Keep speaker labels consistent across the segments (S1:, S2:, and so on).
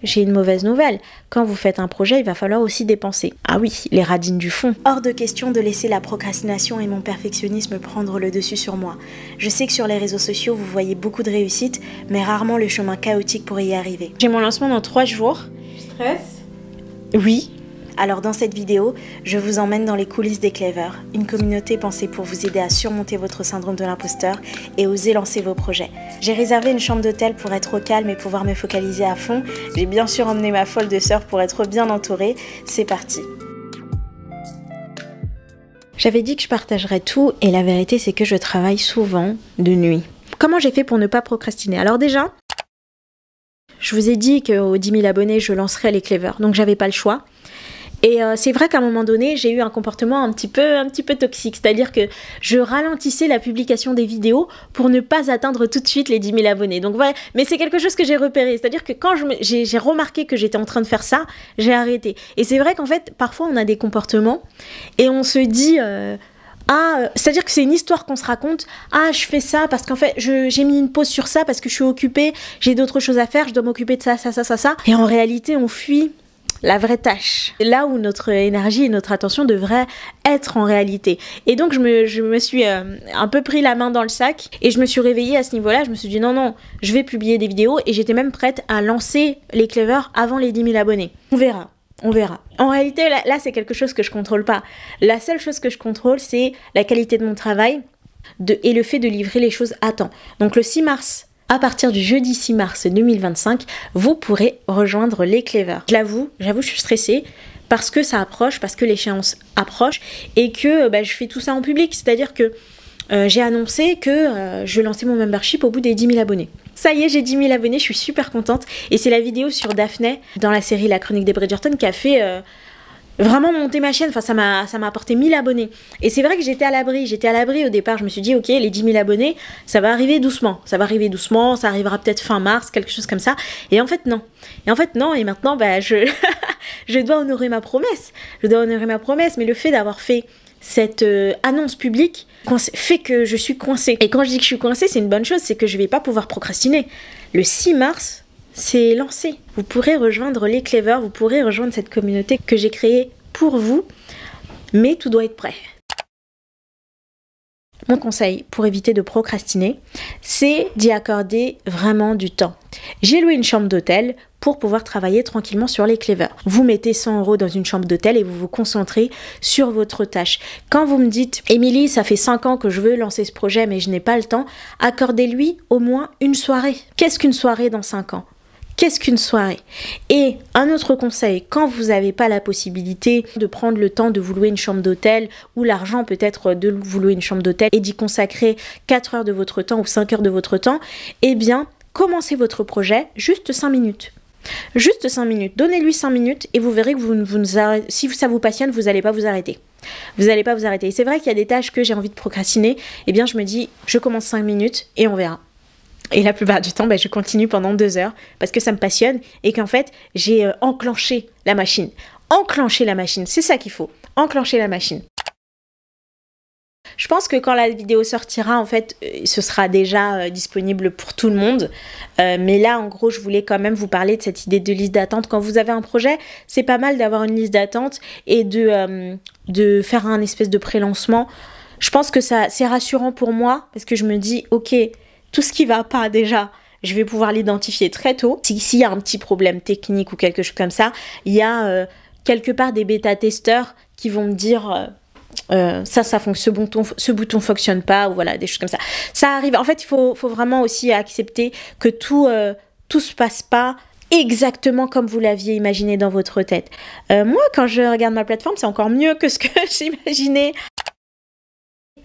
S1: j'ai une mauvaise nouvelle. Quand vous faites un projet, il va falloir aussi dépenser. Ah oui, les radines du fond. Hors de question de laisser la procrastination et mon perfectionnisme prendre le dessus sur moi. Je sais que sur les réseaux sociaux, vous voyez beaucoup de réussite, mais rarement le chemin chaotique pour y arriver. J'ai mon lancement dans 3 jours.
S2: Stress?
S1: Oui. Alors dans cette vidéo, je vous emmène dans les coulisses des Clever, une communauté pensée pour vous aider à surmonter votre syndrome de l'imposteur et oser lancer vos projets. J'ai réservé une chambre d'hôtel pour être au calme et pouvoir me focaliser à fond. J'ai bien sûr emmené ma folle de sœur pour être bien entourée. C'est parti. J'avais dit que je partagerais tout et la vérité c'est que je travaille souvent de nuit. Comment j'ai fait pour ne pas procrastiner? Alors déjà, je vous ai dit qu'aux 10 000 abonnés, je lancerais les Clever, donc j'avais pas le choix. Et c'est vrai qu'à un moment donné, j'ai eu un comportement un petit peu toxique, c'est-à-dire que je ralentissais la publication des vidéos pour ne pas atteindre tout de suite les 10 000 abonnés. Donc voilà, mais c'est quelque chose que j'ai repéré, c'est-à-dire que quand j'ai remarqué que j'étais en train de faire ça, j'ai arrêté. Et c'est vrai qu'en fait, parfois on a des comportements et on se dit... c'est-à-dire que c'est une histoire qu'on se raconte. Ah, je fais ça parce qu'en fait, j'ai mis une pause sur ça parce que je suis occupée, j'ai d'autres choses à faire, je dois m'occuper de ça. Et en réalité, on fuit la vraie tâche. Là où notre énergie et notre attention devraient être en réalité. Et donc, je me suis un peu pris la main dans le sac et je me suis réveillée à ce niveau-là. Je me suis dit non, je vais publier des vidéos et j'étais même prête à lancer les Clever avant les 10 000 abonnés. On verra. En réalité, là c'est quelque chose que je contrôle pas. La seule chose que je contrôle, c'est la qualité de mon travail et le fait de livrer les choses à temps. Donc le 6 mars, à partir du jeudi 6 mars 2025, vous pourrez rejoindre les Clever. J'avoue, je suis stressée parce que ça approche, parce que l'échéance approche et que je fais tout ça en public. C'est-à-dire que j'ai annoncé que je lançais mon membership au bout des 10 000 abonnés. Ça y est, j'ai 10 000 abonnés, je suis super contente. Et c'est la vidéo sur Daphné, dans la série La Chronique des Bridgerton, qui a fait vraiment monter ma chaîne. Enfin, ça m'a apporté 1000 abonnés. Et c'est vrai que j'étais à l'abri au départ. Je me suis dit, ok, les 10 000 abonnés, ça va arriver doucement. Ça arrivera peut-être fin mars, quelque chose comme ça. Et en fait, non. Et maintenant, je dois honorer ma promesse. Mais le fait d'avoir fait cette annonce publique fait que je suis coincée. Et quand je dis que je suis coincée, c'est une bonne chose, c'est que je vais pas pouvoir procrastiner. Le 6 mars, c'est lancé. Vous pourrez rejoindre les Clever, vous pourrez rejoindre cette communauté que j'ai créée pour vous, mais tout doit être prêt. Mon conseil pour éviter de procrastiner, c'est d'y accorder vraiment du temps. J'ai loué une chambre d'hôtel pour pouvoir travailler tranquillement sur les Clever. Vous mettez 100 € dans une chambre d'hôtel et vous vous concentrez sur votre tâche. Quand vous me dites, Émilie, ça fait 5 ans que je veux lancer ce projet mais je n'ai pas le temps, accordez-lui au moins une soirée. Qu'est-ce qu'une soirée dans 5 ans ? Qu'est-ce qu'une soirée? Et un autre conseil, quand vous n'avez pas la possibilité de prendre le temps de vous louer une chambre d'hôtel ou l'argent peut-être de vous louer une chambre d'hôtel et d'y consacrer 4 heures de votre temps ou 5 heures de votre temps, eh bien, commencez votre projet juste 5 minutes. Juste 5 minutes. Donnez-lui 5 minutes et vous verrez que si ça vous passionne, vous n'allez pas vous arrêter. Vous n'allez pas vous arrêter. Et c'est vrai qu'il y a des tâches que j'ai envie de procrastiner. Eh bien, je me dis, je commence 5 minutes et on verra. Et la plupart du temps, je continue pendant 2 heures parce que ça me passionne et qu'en fait, j'ai enclenché la machine. Enclencher la machine, c'est ça qu'il faut. Enclencher la machine. Je pense que quand la vidéo sortira, en fait, ce sera déjà disponible pour tout le monde. Mais là, en gros, je voulais quand même vous parler de cette idée de liste d'attente. Quand vous avez un projet, c'est pas mal d'avoir une liste d'attente et de faire un espèce de pré-lancement. Je pense que c'est rassurant pour moi parce que je me dis, ok, tout ce qui va pas déjà, je vais pouvoir l'identifier très tôt. S'il y a un petit problème technique ou quelque chose comme ça, il y a quelque part des bêta-testeurs qui vont me dire ce bouton fonctionne pas, ou voilà, des choses comme ça. Ça arrive. En fait, il faut vraiment aussi accepter que tout se passe pas exactement comme vous l'aviez imaginé dans votre tête. Moi, quand je regarde ma plateforme, c'est encore mieux que ce que j'imaginais.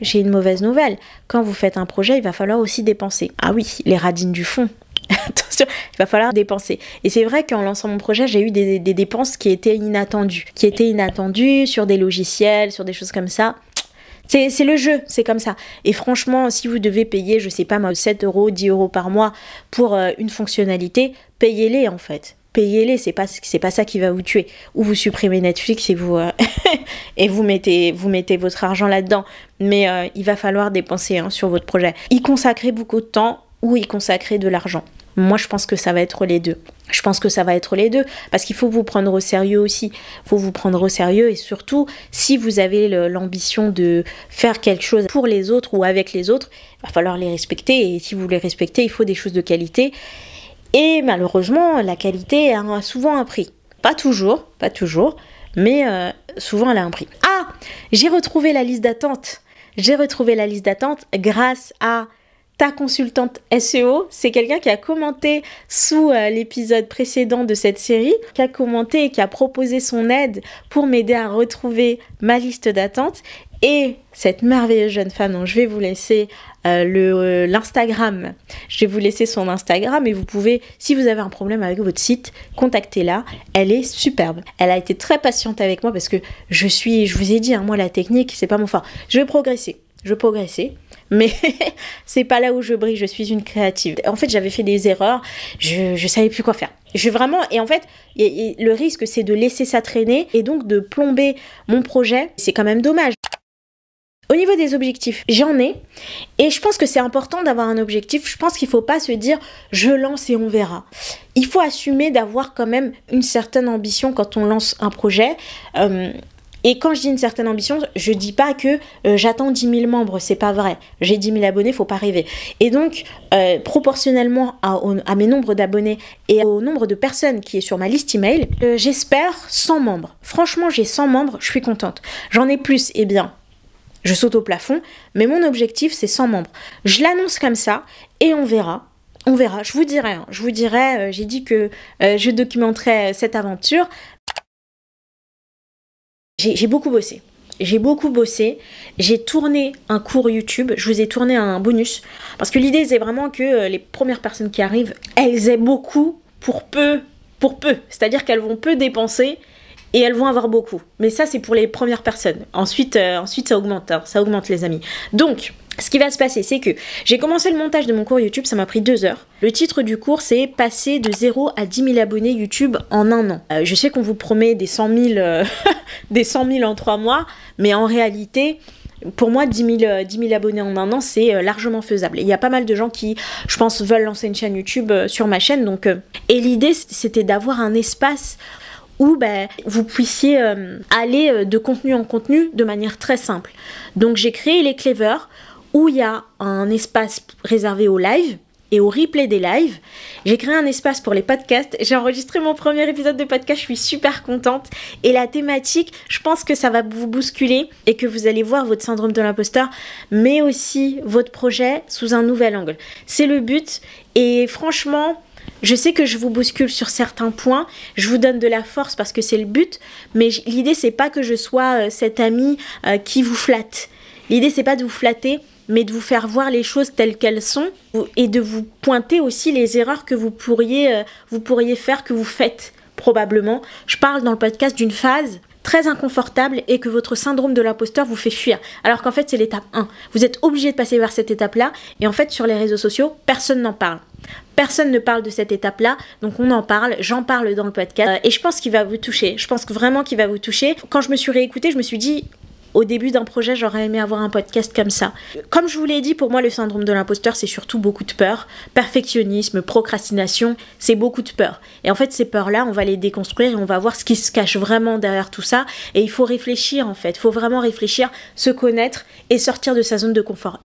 S1: J'ai une mauvaise nouvelle. Quand vous faites un projet, il va falloir aussi dépenser. Ah oui, les radines du fond. Attention, il va falloir dépenser. Et c'est vrai qu'en lançant mon projet, j'ai eu des dépenses qui étaient inattendues. Sur des logiciels, sur des choses comme ça. C'est le jeu, c'est comme ça. Et franchement, si vous devez payer, je sais pas moi, 7 €, 10 € par mois pour une fonctionnalité, payez-les en fait. Payez-les, c'est pas ça qui va vous tuer. Ou vous supprimez Netflix et vous et vous mettez votre argent là-dedans. Mais il va falloir dépenser sur votre projet. Y consacrer beaucoup de temps ou y consacrer de l'argent. Moi, je pense que ça va être les deux. Je pense que ça va être les deux, parce qu'il faut vous prendre au sérieux aussi. Il faut vous prendre au sérieux, et surtout, si vous avez l'ambition de faire quelque chose pour les autres ou avec les autres, il va falloir les respecter, et si vous les respectez, il faut des choses de qualité. Et malheureusement, la qualité a souvent un prix. Pas toujours, mais souvent elle a un prix. Ah, j'ai retrouvé la liste d'attente. J'ai retrouvé la liste d'attente grâce à ta consultante SEO. C'est quelqu'un qui a commenté sous l'épisode précédent de cette série, qui a commenté et qui a proposé son aide pour m'aider à retrouver ma liste d'attente. Et cette merveilleuse jeune femme dont je vais vous laisser l'Instagram. Je vais vous laisser son Instagram, et vous pouvez, si vous avez un problème avec votre site, contactez-la. Elle est superbe. Elle a été très patiente avec moi parce que je vous ai dit, hein, moi la technique, c'est pas mon fort. Je vais progresser, mais c'est pas là où je brille, je suis une créative. En fait, j'avais fait des erreurs, je savais plus quoi faire. Et en fait, le risque, c'est de laisser ça traîner et donc de plomber mon projet. C'est quand même dommage. Au niveau des objectifs, j'en ai, et je pense que c'est important d'avoir un objectif. Je pense qu'il ne faut pas se dire « je lance et on verra ». Il faut assumer d'avoir quand même une certaine ambition quand on lance un projet. Et quand je dis une certaine ambition, je ne dis pas que j'attends 10 000 membres, c'est pas vrai. J'ai 10 000 abonnés, faut pas rêver. Et donc, proportionnellement à mes nombres d'abonnés et au nombre de personnes qui est sur ma liste email, j'espère 100 membres. Franchement, j'ai 100 membres, je suis contente. J'en ai plus, eh bien, je saute au plafond, mais mon objectif, c'est 100 membres. Je l'annonce comme ça, et on verra. On verra, je vous dirai, j'ai dit que je documenterai cette aventure. J'ai beaucoup bossé. J'ai tourné un cours YouTube, je vous ai tourné un bonus, parce que l'idée, c'est vraiment que les premières personnes qui arrivent, elles aient beaucoup pour peu. C'est-à-dire qu'elles vont peu dépenser, et elles vont avoir beaucoup. Mais ça, c'est pour les premières personnes. Ensuite ça augmente, hein. Ça augmente, les amis. Donc, ce qui va se passer, c'est que j'ai commencé le montage de mon cours YouTube, ça m'a pris 2 heures. Le titre du cours, c'est « Passer de 0 à 10 000 abonnés YouTube en 1 an ». Je sais qu'on vous promet des 100 000, des 100 000 en 3 mois, mais en réalité, pour moi, 10 000 abonnés en 1 an, c'est largement faisable. Et il y a pas mal de gens qui, je pense, veulent lancer une chaîne YouTube sur ma chaîne. Donc, et l'idée, c'était d'avoir un espace où vous puissiez aller de contenu en contenu de manière très simple. Donc j'ai créé les Clever, où il y a un espace réservé aux lives et au replay des lives. J'ai créé un espace pour les podcasts. J'ai enregistré mon premier épisode de podcast, je suis super contente. Et la thématique, je pense que ça va vous bousculer et que vous allez voir votre syndrome de l'imposteur, mais aussi votre projet sous un nouvel angle. C'est le but, et franchement, je sais que je vous bouscule sur certains points, je vous donne de la force parce que c'est le but, mais l'idée, c'est pas que je sois cette amie qui vous flatte. L'idée, c'est pas de vous flatter, mais de vous faire voir les choses telles qu'elles sont et de vous pointer aussi les erreurs que vous pourriez faire, que vous faites probablement. Je parle dans le podcast d'une phase très inconfortable et que votre syndrome de l'imposteur vous fait fuir. Alors qu'en fait, c'est l'étape 1. Vous êtes obligé de passer vers cette étape-là, et en fait, sur les réseaux sociaux, personne n'en parle. Personne ne parle de cette étape-là, donc on en parle, j'en parle dans le podcast, et je pense qu'il va vous toucher. Je pense vraiment qu'il va vous toucher. Quand je me suis réécoutée, je me suis dit, au début d'un projet, j'aurais aimé avoir un podcast comme ça. Comme je vous l'ai dit, pour moi, le syndrome de l'imposteur, c'est surtout beaucoup de peur. Perfectionnisme, procrastination, c'est beaucoup de peur. Et en fait, ces peurs-là, on va les déconstruire et on va voir ce qui se cache vraiment derrière tout ça. Et il faut réfléchir, en fait. Il faut vraiment réfléchir, se connaître et sortir de sa zone de confort.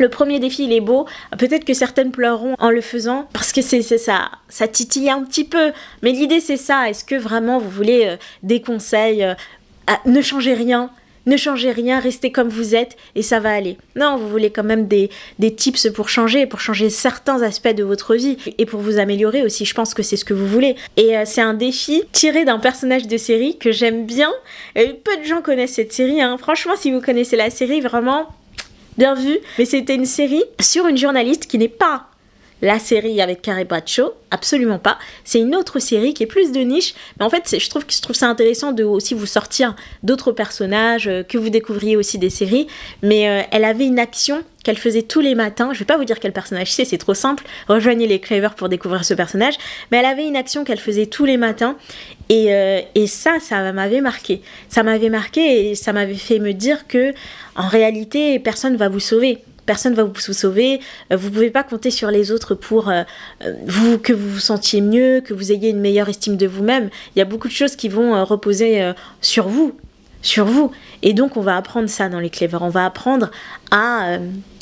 S1: Le premier défi, il est beau. Peut-être que certaines pleureront en le faisant parce que c'est ça, ça titille un petit peu. Mais l'idée, c'est ça. Est-ce que vraiment vous voulez des conseils ne changez rien, restez comme vous êtes et ça va aller. Non, vous voulez quand même des tips pour changer certains aspects de votre vie et pour vous améliorer aussi. Je pense que c'est ce que vous voulez. Et c'est un défi tiré d'un personnage de série que j'aime bien. Peu de gens connaissent cette série, hein. Franchement, si vous connaissez la série, vraiment, bien vu. Mais c'était une série sur une journaliste qui n'est pas la série avec Carrie Bradshaw, absolument pas. C'est une autre série qui est plus de niche, mais en fait, je trouve ça intéressant de aussi vous sortir d'autres personnages, que vous découvriez aussi des séries. Mais elle avait une action qu'elle faisait tous les matins. Je vais pas vous dire quel personnage c'est trop simple. Rejoignez les Clever pour découvrir ce personnage. Mais elle avait une action qu'elle faisait tous les matins. Et ça m'avait marqué. Ça m'avait marqué et ça m'avait fait me dire que, en réalité, personne va vous sauver. personne va vous sauver, vous pouvez pas compter sur les autres pour que vous vous sentiez mieux, que vous ayez une meilleure estime de vous-même. Il y a beaucoup de choses qui vont reposer sur vous. Et donc on va apprendre ça dans les Clever. On va apprendre à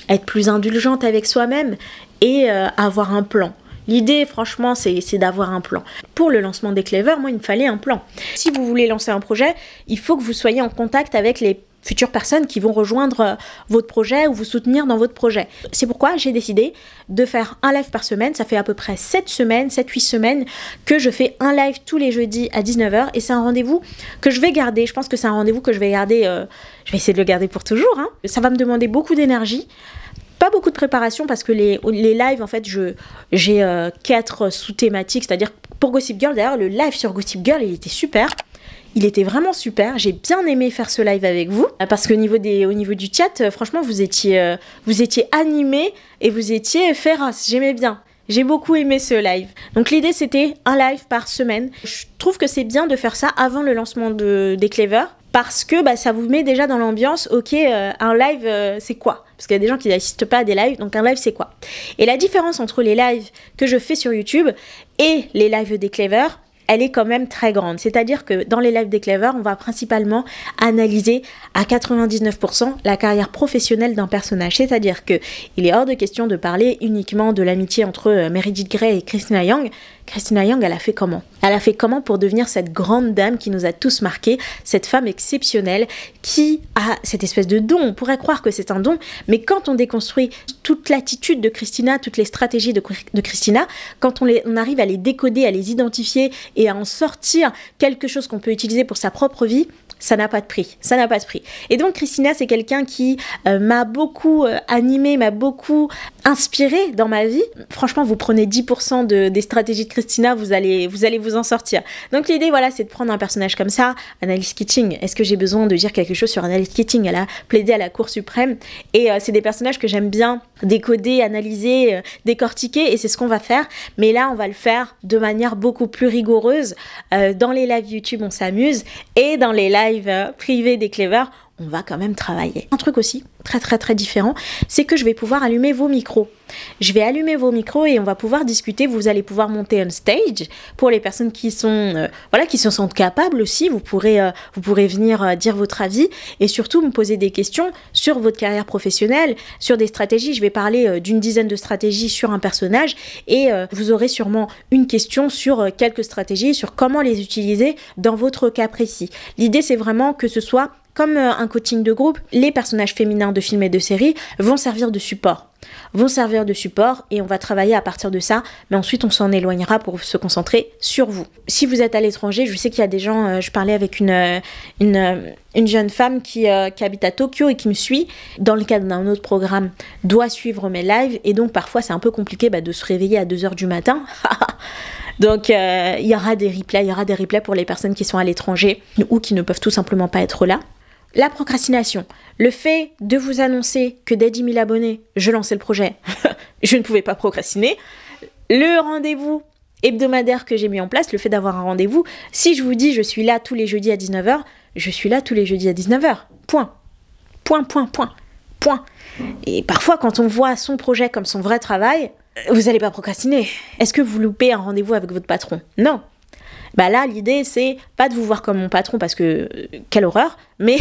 S1: être plus indulgente avec soi-même et avoir un plan. L'idée, franchement, c'est d'avoir un plan. Pour le lancement des Clever, moi, il me fallait un plan. Si vous voulez lancer un projet, il faut que vous soyez en contact avec les futures personnes qui vont rejoindre votre projet ou vous soutenir dans votre projet. C'est pourquoi j'ai décidé de faire un live par semaine. Ça fait à peu près 7-8 semaines que je fais un live tous les jeudis à 19 h. Et c'est un rendez-vous que je vais garder. Je pense que c'est un rendez-vous que je vais garder. Je vais essayer de le garder pour toujours, hein. Ça va me demander beaucoup d'énergie. Pas beaucoup de préparation parce que les lives, en fait, j'ai 4 sous-thématiques. C'est-à-dire pour Gossip Girl, d'ailleurs, le live sur Gossip Girl, il était super. Il était vraiment super. J'ai bien aimé faire ce live avec vous parce qu'au niveau du chat, franchement, vous étiez animés et vous étiez féroces. J'aimais bien. J'ai beaucoup aimé ce live. Donc l'idée, c'était un live par semaine. Je trouve que c'est bien de faire ça avant le lancement des Clever parce que ça vous met déjà dans l'ambiance. Ok, un live, c'est quoi? Parce qu'il y a des gens qui n'assistent pas à des lives, donc un live, c'est quoi? Et la différence entre les lives que je fais sur YouTube et les lives des Clever, elle est quand même très grande. C'est-à-dire que dans les lives des Clever, on va principalement analyser à 99% la carrière professionnelle d'un personnage. C'est-à-dire qu'il est hors de question de parler uniquement de l'amitié entre Meredith Grey et Christina Yang. Christina Yang, elle a fait comment? Elle a fait comment pour devenir cette grande dame qui nous a tous marqués, cette femme exceptionnelle qui a cette espèce de don. On pourrait croire que c'est un don, mais quand on déconstruit toute l'attitude de Christina, toutes les stratégies de Christina, quand on arrive à les décoder, à les identifier et à en sortir quelque chose qu'on peut utiliser pour sa propre vie, ça n'a pas de prix, ça n'a pas de prix. Et donc Christina, c'est quelqu'un qui m'a beaucoup animée, m'a beaucoup inspirée dans ma vie. Franchement, vous prenez 10% des stratégies de Christina, vous allez vous en sortir. Donc l'idée, voilà, c'est de prendre un personnage comme ça, Annalise Keating. Est-ce que j'ai besoin de dire quelque chose sur Annalise Keating? Elle a plaidé à la Cour suprême et c'est des personnages que j'aime bien décoder, analyser, décortiquer et c'est ce qu'on va faire. Mais là, on va le faire de manière beaucoup plus rigoureuse. Dans les lives YouTube, on s'amuse et dans les lives privés des Clever, on va quand même travailler. Un truc aussi très différent, c'est que je vais pouvoir allumer vos micros. Je vais allumer vos micros et on va pouvoir discuter. Vous allez pouvoir monter on stage pour les personnes qui sont qui se sentent capables aussi. Vous pourrez venir dire votre avis et surtout me poser des questions sur votre carrière professionnelle, sur des stratégies. Je vais parler d'une dizaine de stratégies sur un personnage et vous aurez sûrement une question sur quelques stratégies, sur comment les utiliser dans votre cas précis. L'idée, c'est vraiment que ce soit comme un coaching de groupe. Les personnages féminins de films et de séries vont servir de support. Et on va travailler à partir de ça, mais ensuite on s'en éloignera pour se concentrer sur vous. Si vous êtes à l'étranger, je sais qu'il y a des gens, je parlais avec une jeune femme qui habite à Tokyo et qui me suit, dans le cadre d'un autre programme, doit suivre mes lives, et donc parfois c'est un peu compliqué de se réveiller à 2 h du matin. Donc il y aura des replays pour les personnes qui sont à l'étranger ou qui ne peuvent tout simplement pas être là. La procrastination, le fait de vous annoncer que dès 10 000 abonnés, je lançais le projet, je ne pouvais pas procrastiner. Le rendez-vous hebdomadaire que j'ai mis en place, le fait d'avoir un rendez-vous, si je vous dis je suis là tous les jeudis à 19 h, je suis là tous les jeudis à 19 h. Point. Et parfois, quand on voit son projet comme son vrai travail, vous n'allez pas procrastiner. Est-ce que vous loupez un rendez-vous avec votre patron? Non. Là, l'idée, c'est pas de vous voir comme mon patron parce que quelle horreur, mais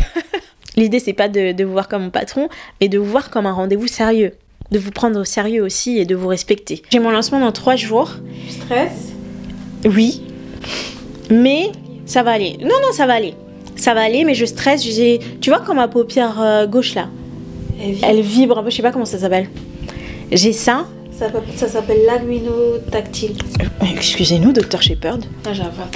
S1: l'idée, c'est pas de vous voir comme mon patron, mais de vous voir comme un rendez-vous sérieux, de vous prendre au sérieux aussi et de vous respecter. J'ai mon lancement dans 3 jours.
S2: Tu stresses?
S1: Oui, mais ça va aller. Non, ça va aller. Ça va aller, mais je stresse. Tu vois comme ma paupière gauche là, elle vibre un peu, je sais pas comment ça s'appelle. J'ai ça.
S2: Ça s'appelle l'aguino tactile.
S1: Excusez-nous, Dr Shepherd.
S2: Ah, j'invente.